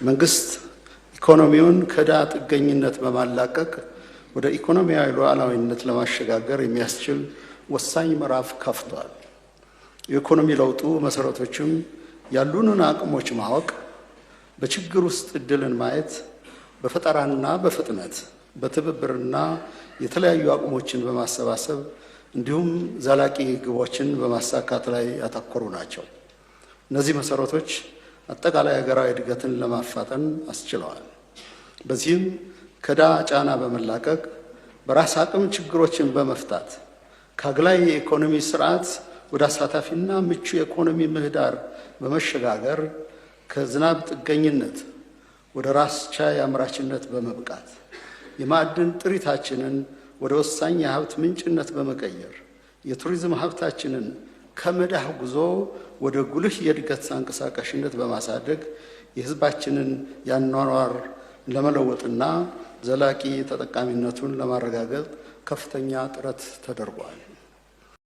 መንግስት ኢኮኖሚውን ከዕዳ ጥገኝነት በማላቀቅ ወደ ኢኮኖሚያዊ ሉዓላዊነት ለማሸጋገር የሚያስችል ወሳኝ ምዕራፍ ከፍቷል። የኢኮኖሚ ለውጡ መሰረቶችም ያሉንን አቅሞች ማወቅ፣ በችግር ውስጥ እድልን ማየት፣ በፈጠራና በፍጥነት በትብብርና የተለያዩ አቅሞችን በማሰባሰብ እንዲሁም ዘላቂ ግቦችን በማሳካት ላይ ያተኮሩ ናቸው። እነዚህ መሰረቶች አጠቃላይ ሀገራዊ እድገትን ለማፋጠን አስችለዋል። በዚህም ከዕዳ ጫና በመላቀቅ በራስ አቅም ችግሮችን በመፍታት ከአግላይ የኢኮኖሚ ስርዓት ወደ አሳታፊና ምቹ የኢኮኖሚ ምህዳር በመሸጋገር ከዝናብ ጥገኝነት ወደ ራስ ቻይ አምራችነት በመብቃት የማዕድን ጥሪታችንን ወደ ወሳኝ የሀብት ምንጭነት በመቀየር የቱሪዝም ሀብታችንን ከመዳህ ጉዞ ወደ ጉልህ የእድገት አንቀሳቃሽነት በማሳደግ የሕዝባችንን ያኗኗር ለመለወጥና ዘላቂ ተጠቃሚነቱን ለማረጋገጥ ከፍተኛ ጥረት ተደርጓል።